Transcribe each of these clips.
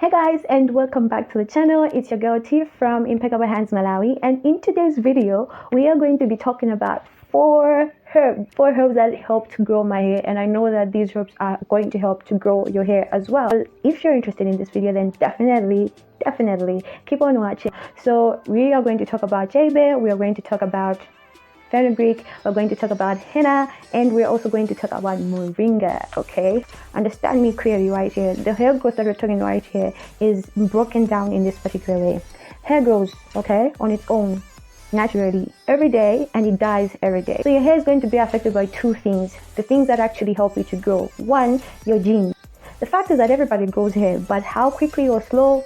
Hey guys, and welcome back to the channel. It's your girl T from ImpeccableHandsMw, and in today's video we are going to be talking about four herbs that help to grow my hair, and I know that these herbs are going to help to grow your hair as well. If you're interested in this video, then definitely keep on watching. So we are going to talk about Chebe, we are going to talk about fenugreek, we're going to talk about henna, and we're also going to talk about moringa. Okay, understand me clearly right here. The hair growth that we're talking right here is broken down in this particular way. Hair grows, okay, on its own naturally every day, and it dies every day. So your hair is going to be affected by two things, the things that actually help you to grow. One, your genes. The fact is that everybody grows hair, but how quickly or slow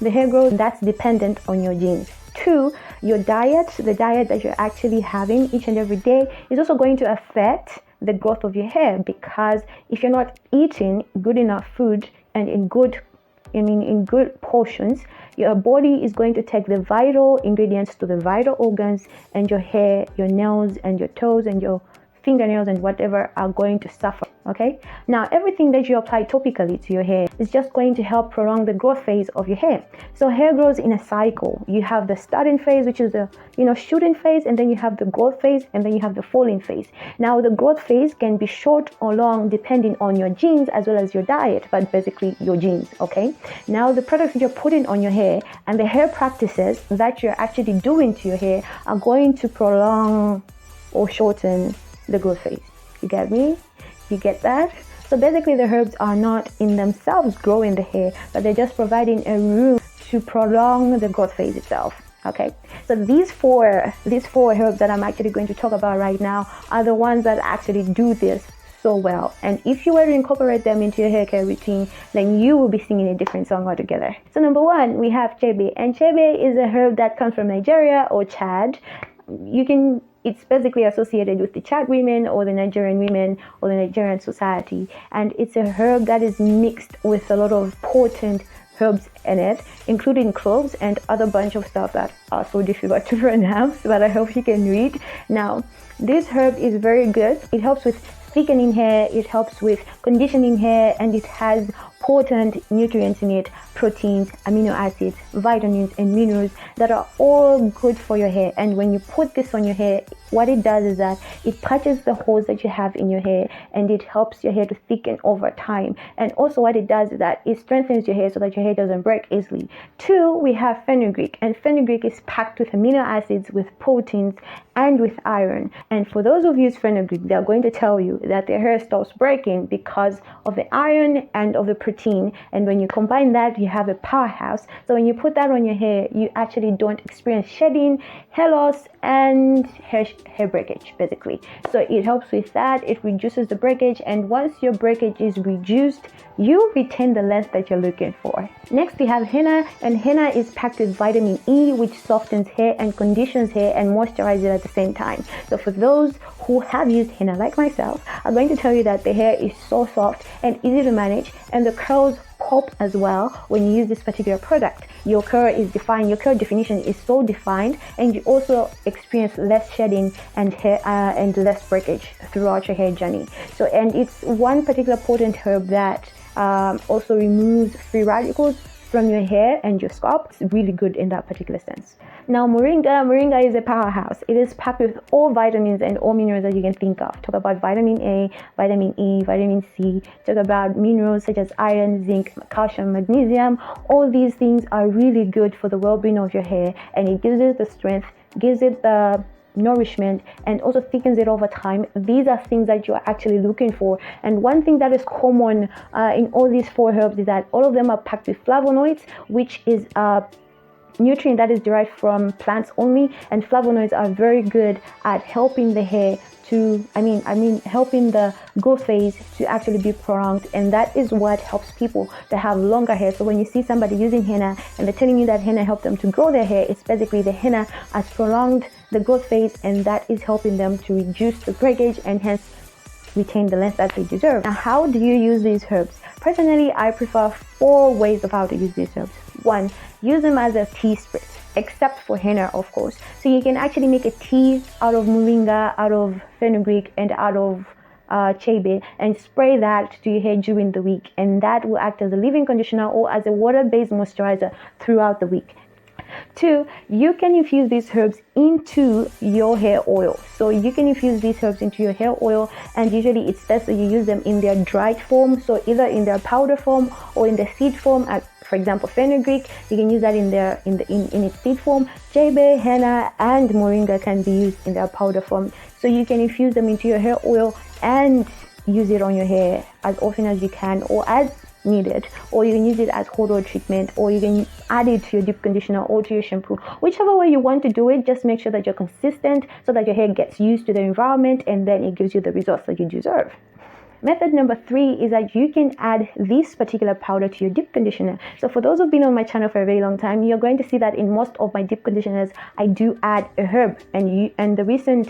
the hair grows, that's dependent on your genes. Two, your diet, the diet that you're actually having each and every day is also going to affect the growth of your hair, because if you're not eating good enough food and in good portions, your body is going to take the vital ingredients to the vital organs, and your hair, your nails and your toes and your fingernails and whatever are going to suffer. Okay, now everything that you apply topically to your hair is just going to help prolong the growth phase of your hair. So hair grows in a cycle. You have the starting phase, which is the shooting phase, and then you have the growth phase, and then you have the falling phase. Now the growth phase can be short or long depending on your genes as well as your diet, but basically your genes. Okay, now the products that you're putting on your hair and the hair practices that you're actually doing to your hair are going to prolong or shorten the growth phase. You get me? You get that? So basically the herbs are not in themselves growing the hair, but they're just providing a room to prolong the growth phase itself. Okay, so these four herbs that I'm actually going to talk about right now are the ones that actually do this so well. And if you were to incorporate them into your hair care routine, then you will be singing a different song altogether. So number one, we have Chebe, and Chebe is a herb that comes from Nigeria or Chad. It's basically associated with the Chad women or the Nigerian women or the Nigerian society, and it's a herb that is mixed with a lot of potent herbs in it, including cloves and other bunch of stuff that are so difficult to pronounce, but I hope you can read. Now, this herb is very good. It helps with thickening hair, it helps with conditioning hair, and it has potent nutrients in it, proteins, amino acids, vitamins, and minerals that are all good for your hair. And when you put this on your hair, what it does is that it patches the holes that you have in your hair, and it helps your hair to thicken over time. And also what it does is that it strengthens your hair so that your hair doesn't break easily. Two, we have fenugreek, and fenugreek is packed with amino acids, with proteins, and with iron. And for those who use fenugreek, they're going to tell you that their hair stops breaking because of the iron and of the protein. And when you combine that, you have a powerhouse. So when you put that on your hair, you actually don't experience shedding, hair loss, and hair breakage basically. So it helps with that. It reduces the breakage, and once your breakage is reduced, you retain the length that you're looking for. Next, we have henna, and henna is packed with vitamin E, which softens hair and conditions hair and moisturizes it at the same time. So for those who have used henna like myself, I'm going to tell you that the hair is so soft and easy to manage, and the curls pop as well when you use this particular product. Your curl is defined, your curl definition is so defined, and you also experience less shedding and hair and less breakage throughout your hair journey. So, and it's one particular potent herb that also removes free radicals from your hair and your scalp. It's really good in that particular sense. Now moringa is a powerhouse. It is packed with all vitamins and all minerals that you can think of. Talk about vitamin A, vitamin E, vitamin C. Talk about minerals such as iron, zinc, calcium, magnesium. All these things are really good for the well-being of your hair, and it gives it the strength, gives it the nourishment, and also thickens it over time. These are things that you're actually looking for. And one thing that is common in all these four herbs is that all of them are packed with flavonoids, which is a nutrient that is derived from plants only, and flavonoids are very good at helping the hair to helping the growth phase to actually be prolonged, and that is what helps people to have longer hair. So when you see somebody using henna and they're telling you that henna helped them to grow their hair, it's basically the henna has prolonged the growth phase, and that is helping them to reduce the breakage and hence retain the length that they deserve. Now, how do you use these herbs? Personally, I prefer 4 ways of how to use these herbs. 1, use them as a tea spritz, except for henna, of course. So you can actually make a tea out of moringa, out of fenugreek, and out of Chebe, and spray that to your hair during the week, and that will act as a leave-in conditioner or as a water-based moisturizer throughout the week. 2, you can infuse these herbs into your hair oil. So you can infuse these herbs into your hair oil, and usually it's best that you use them in their dried form, so either in their powder form or in the seed form. For example, fenugreek, you can use that in its seed form. Chebe, henna, and moringa can be used in their powder form. So you can infuse them into your hair oil and use it on your hair as often as you can, or as needed, or you can use it as hot oil treatment, or you can add it to your deep conditioner or to your shampoo. Whichever way you want to do it, just make sure that you're consistent so that your hair gets used to the environment, and then it gives you the results that you deserve. Method number 3 is that you can add this particular powder to your deep conditioner. So for those who've been on my channel for a very long time, you're going to see that in most of my deep conditioners, I do add a herb. And the recent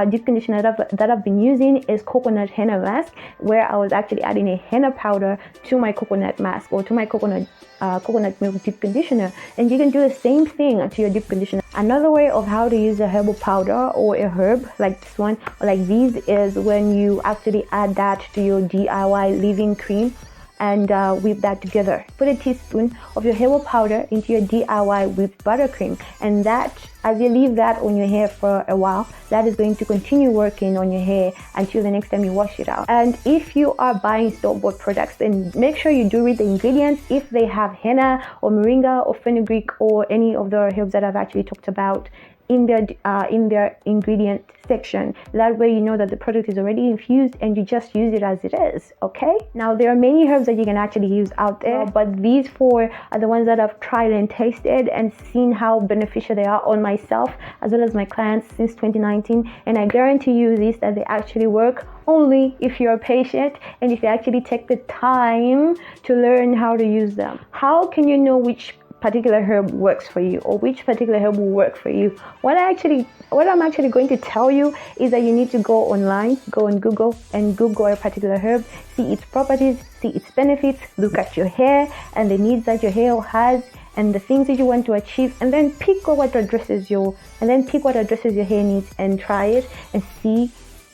deep conditioner that I've been using is coconut henna mask, where I was actually adding a henna powder to my coconut mask, or to my coconut milk deep conditioner. And you can do the same thing to your deep conditioner. Another way of how to use a herbal powder or a herb like this one or like these is when you actually add that to your DIY leave-in cream and whip that together. Put a teaspoon of your herbal powder into your DIY whipped buttercream, and that, as you leave that on your hair for a while, that is going to continue working on your hair until the next time you wash it out. And if you are buying store-bought products, then make sure you do read the ingredients. If they have henna or moringa or fenugreek or any of the herbs that I've actually talked about in their ingredient section, that way you know that the product is already infused and you just use it as it is. Okay, now there are many herbs that you can actually use out there, but these 4 are the ones that I've tried and tasted and seen how beneficial they are on myself as well as my clients since 2019, and I guarantee you this, that they actually work only if you're patient and if you actually take the time to learn how to use them. How can you know which particular herb works for you, or which particular herb will work for you? What I'm actually going to tell you is that you need to go online, go on Google and Google a particular herb, see its properties, see its benefits, look at your hair and the needs that your hair has and the things that you want to achieve, and then pick what addresses your hair needs and try it and see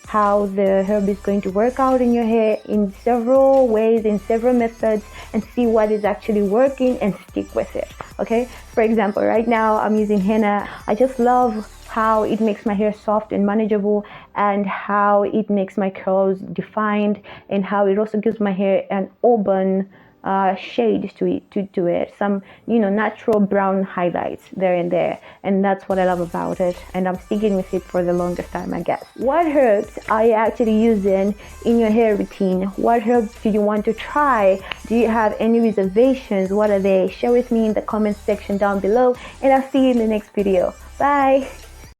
how the herb is going to work out in your hair in several ways, in several methods, and see what is actually working and stick with it. Okay, for example, right now I'm using henna. I just love how it makes my hair soft and manageable, and how it makes my curls defined, and how it also gives my hair an auburn shade to it, some natural brown highlights there and there, and that's what I love about it, and I'm sticking with it for the longest time, I guess. What herbs are you actually using in your hair routine? What herbs do you want to try? Do you have any reservations? What are they? Share with me in the comments section down below, and I'll see you in the next video. Bye.